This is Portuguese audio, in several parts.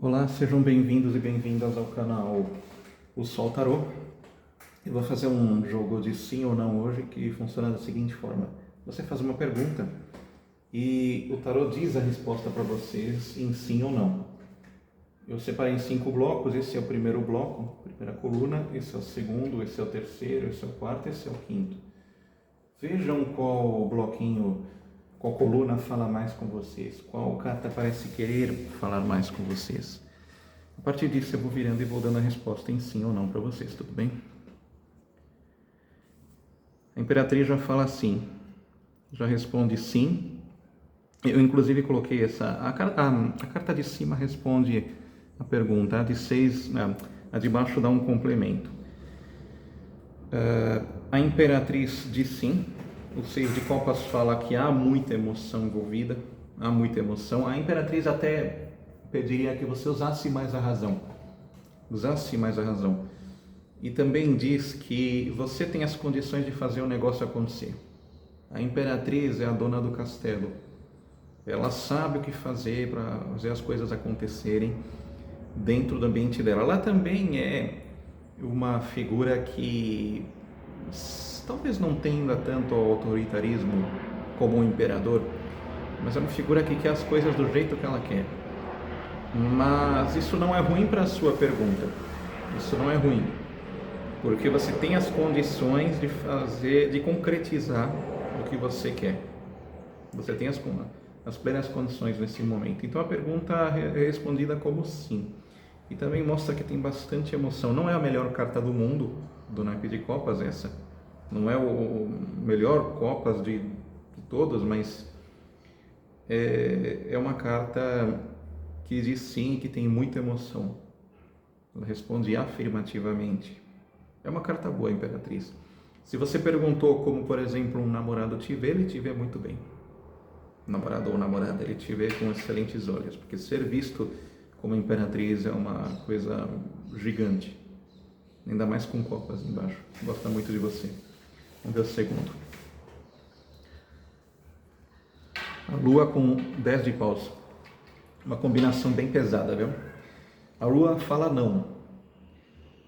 Olá, sejam bem-vindos e bem-vindas ao canal O Sol Tarô. Eu vou fazer um jogo de sim ou não hoje que funciona da seguinte forma. Você faz uma pergunta e o tarô diz a resposta para vocês em sim ou não. Eu separei em 5 blocos, esse é o primeiro bloco, primeira coluna, esse é o segundo, esse é o terceiro, esse é o quarto, esse é o quinto. Vejam qual bloquinho, qual coluna fala mais com vocês, qual carta parece querer falar mais com vocês. A partir disso eu vou virando e vou dando a resposta em sim ou não para vocês, tudo bem? A Imperatriz já fala sim, já responde sim. Eu inclusive coloquei a carta de cima responde a pergunta, a de 6, a de baixo dá um complemento. A Imperatriz diz sim, o 6 de copas fala que há muita emoção envolvida, há muita emoção. A Imperatriz até pediria que você usasse mais a razão, e também diz que você tem as condições de fazer o negócio acontecer. A Imperatriz é a dona do castelo, ela sabe o que fazer para fazer as coisas acontecerem dentro do ambiente dela. Ela também é uma figura que talvez não tenha tanto autoritarismo como o imperador, mas é uma figura que quer as coisas do jeito que ela quer. Mas isso não é ruim para a sua pergunta, isso não é ruim, porque você tem as condições de fazer, de concretizar o que você quer. Você tem as plenas condições nesse momento. Então a pergunta é respondida como sim. E também mostra que tem bastante emoção. Não é a melhor carta do mundo, do naipe de copas essa. Não é o melhor copas de todos, mas é uma carta que diz sim, que tem muita emoção. Ela responde afirmativamente. É uma carta boa, Imperatriz. Se você perguntou como, por exemplo, um namorado te vê, ele te vê muito bem. Namorado ou namorada, ele te vê com excelentes olhos, porque ser visto como Imperatriz é uma coisa gigante. Ainda mais com copas embaixo. Gosta muito de você. Vamos ver o segundo. A Lua com 10 de paus. Uma combinação bem pesada, viu? A Lua fala não.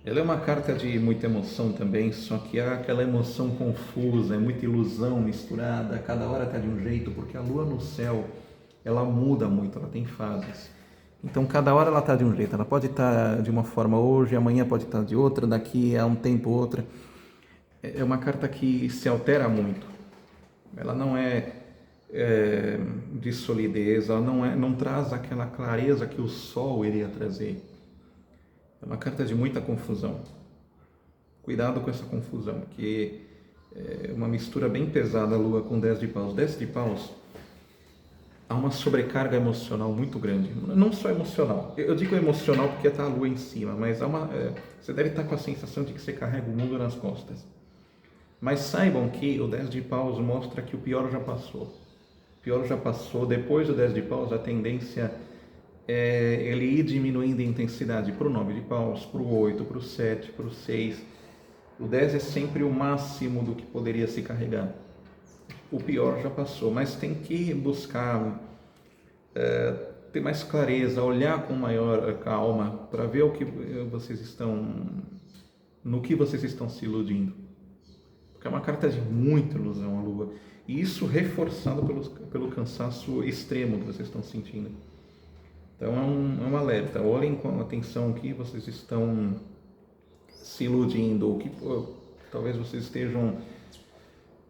Ela é uma carta de muita emoção também, só que há aquela emoção confusa, é muita ilusão misturada, cada hora está de um jeito, porque a Lua no céu, ela muda muito, ela tem fases. Então cada hora ela está de um jeito, ela pode estar de uma forma hoje, amanhã pode estar de outra, daqui a um tempo outra. É uma carta que se altera muito. Ela não é de solidez, ela não traz aquela clareza que o Sol iria trazer. É uma carta de muita confusão. Cuidado com essa confusão, porque é uma mistura bem pesada a Lua com 10 de paus. 10 de paus, há uma sobrecarga emocional muito grande. Não só emocional. Eu digo emocional porque está a Lua em cima, mas você deve estar com a sensação de que você carrega o mundo nas costas. Mas saibam que o 10 de paus mostra que o pior já passou. O pior já passou. Depois do 10 de paus, a tendência ele ir diminuindo em intensidade para o 9 de paus, para o 8, para o 7, para o 6. O 10 é sempre o máximo do que poderia se carregar. O pior já passou, mas tem que buscar ter mais clareza, olhar com maior calma para ver no que vocês estão se iludindo. Porque é uma carta de muita ilusão a Lua. E isso reforçado pelo cansaço extremo que vocês estão sentindo. Então é um alerta, olhem com atenção o que vocês estão se iludindo, ou que talvez vocês estejam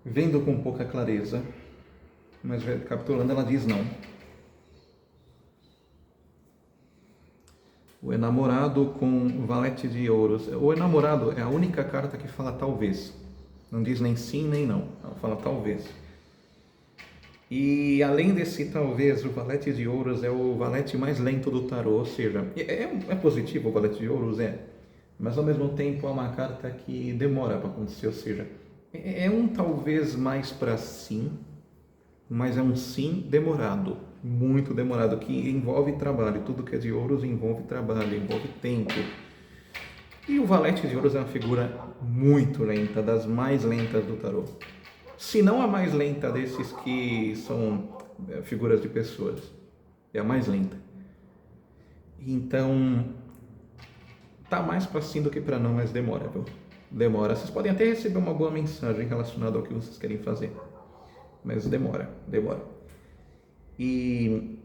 vendo com pouca clareza, mas recapitulando, ela diz não. O enamorado com valete de ouros. O enamorado é a única carta que fala talvez, não diz nem sim nem não, ela fala talvez. E além desse talvez, o valete de ouros é o valete mais lento do tarô, ou seja, é positivo o valete de ouros, mas ao mesmo tempo é uma carta que demora para acontecer, ou seja, é um talvez mais para sim, mas é um sim demorado, muito demorado, que envolve trabalho. Tudo que é de ouros envolve trabalho, envolve tempo. E o valete de ouros é uma figura muito lenta, das mais lentas do tarô. Se não a mais lenta desses que são figuras de pessoas, é a mais lenta. Então, tá mais para sim do que para não, mas demora, viu? Demora. Vocês podem até receber uma boa mensagem relacionada ao que vocês querem fazer, mas demora. E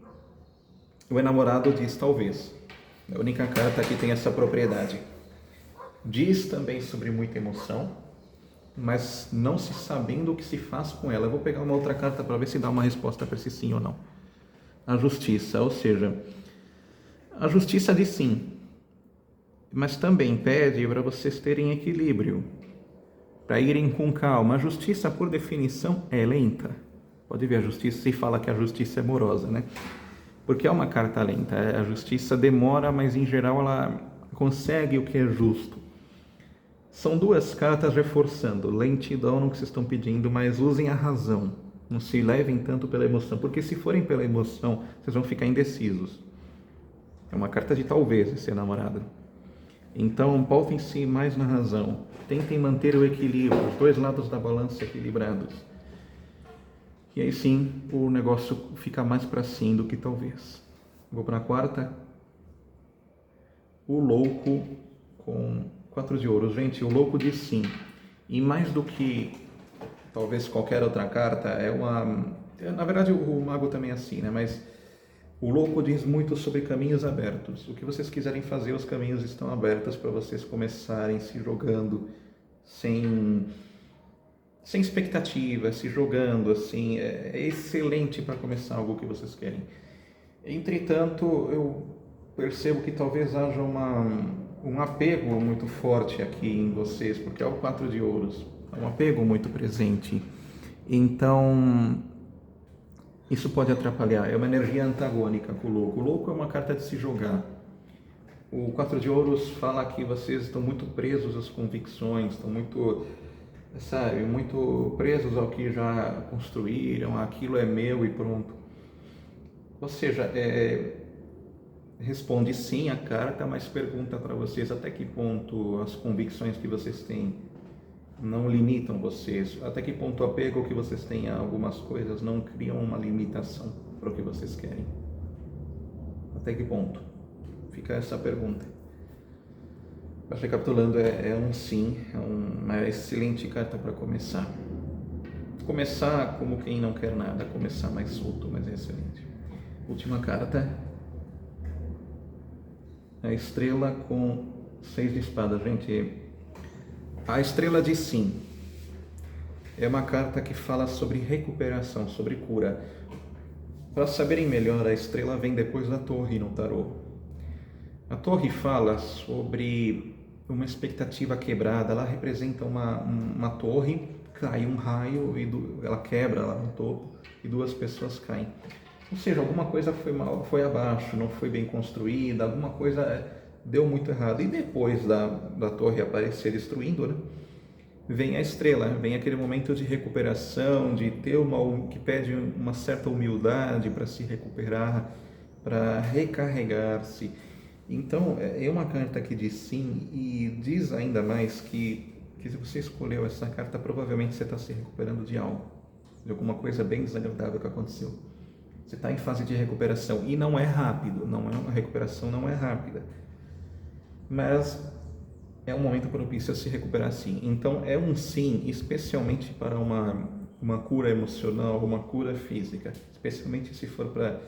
o enamorado diz talvez. A única carta que tem essa propriedade. Diz também sobre muita emoção, mas não se sabendo o que se faz com ela. Eu vou pegar uma outra carta para ver se dá uma resposta para esse sim ou não. A justiça, ou seja, a justiça diz sim, mas também pede para vocês terem equilíbrio, para irem com calma. A justiça, por definição, é lenta. Pode ver, a justiça se fala que a justiça é morosa, né? Porque é uma carta lenta. A justiça demora, mas em geral ela consegue o que é justo. São duas cartas reforçando lentidão no que vocês estão pedindo, mas usem a razão. Não se levem tanto pela emoção, porque se forem pela emoção, vocês vão ficar indecisos. É uma carta de talvez esse namorado. Então, pautem-se mais na razão. Tentem manter o equilíbrio, os dois lados da balança equilibrados. E aí sim, o negócio fica mais para sim do que talvez. Vou para a quarta. O louco com 4 de ouros. Gente, o louco diz sim. E mais do que talvez qualquer outra carta, é uma... Na verdade, o mago também é assim, né? Mas o louco diz muito sobre caminhos abertos. O que vocês quiserem fazer, os caminhos estão abertos para vocês começarem se jogando sem expectativa, se jogando assim. É excelente para começar algo que vocês querem. Entretanto, eu percebo que talvez haja um apego muito forte aqui em vocês, porque é o 4 de ouros, é um apego muito presente. Então, isso pode atrapalhar, é uma energia antagônica com o louco. O louco é uma carta de se jogar. O 4 de ouros fala que vocês estão muito presos às convicções, estão muito, sabe, muito presos ao que já construíram, aquilo é meu e pronto. Ou seja, responde sim a carta, mas pergunta para vocês até que ponto as convicções que vocês têm não limitam vocês, até que ponto o apego que vocês têm a algumas coisas não criam uma limitação para o que vocês querem. Até que ponto? Fica essa pergunta. Mas recapitulando, é um sim, é uma excelente carta para começar. Começar como quem não quer nada, começar mais solto, mas é excelente. Última carta, a estrela com 6 de espadas. Gente, a estrela diz sim. É uma carta que fala sobre recuperação, sobre cura. Para saberem melhor, a estrela vem depois da torre no tarô. A torre fala sobre uma expectativa quebrada. Ela representa uma torre, cai um raio, ela quebra lá no topo e 2 pessoas caem. Ou seja, alguma coisa foi mal, foi abaixo, não foi bem construída, alguma coisa deu muito errado. E depois da torre aparecer destruindo, né, vem a estrela, vem aquele momento de recuperação, de ter que pede uma certa humildade para se recuperar, para recarregar-se. Então, é uma carta que diz sim, e diz ainda mais que se você escolheu essa carta, provavelmente você está se recuperando de algo, de alguma coisa bem desagradável que aconteceu. Você está em fase de recuperação e não é rápido, a recuperação não é rápida, mas é um momento propício a se recuperar sim. Então é um sim, especialmente para uma cura emocional, uma cura física, especialmente se for para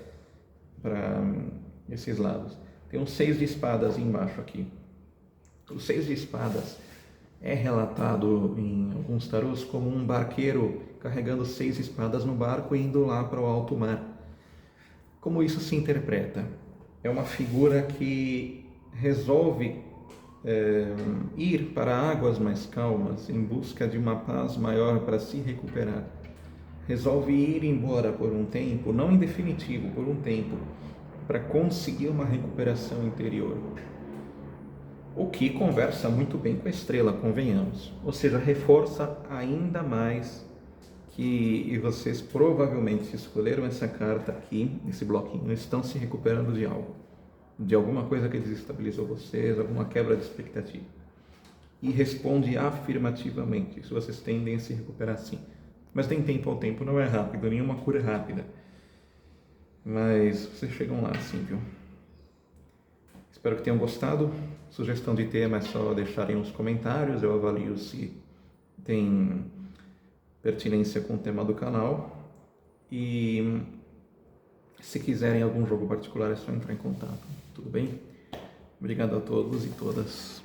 esses lados. Tem um 6 de espadas embaixo aqui. O 6 de espadas é relatado em alguns tarôs como um barqueiro carregando 6 espadas no barco e indo lá para o alto mar. Como isso se interpreta? É uma figura que resolve ir para águas mais calmas em busca de uma paz maior para se recuperar. Resolve ir embora por um tempo, não em definitivo, por um tempo, para conseguir uma recuperação interior. O que conversa muito bem com a estrela, convenhamos. Ou seja, reforça ainda mais que vocês provavelmente escolheram essa carta aqui, esse bloquinho, estão se recuperando de algo, de alguma coisa que desestabilizou vocês, alguma quebra de expectativa. E responde afirmativamente, se vocês tendem a se recuperar sim. Mas tem tempo ao tempo, não é rápido, nenhuma cura é rápida. Mas vocês chegam lá sim, viu? Espero que tenham gostado. Sugestão de tema é só deixarem nos comentários, eu avalio se tem pertinência com o tema do canal. E se quiserem algum jogo particular é só entrar em contato, tudo bem? Obrigado a todos e todas.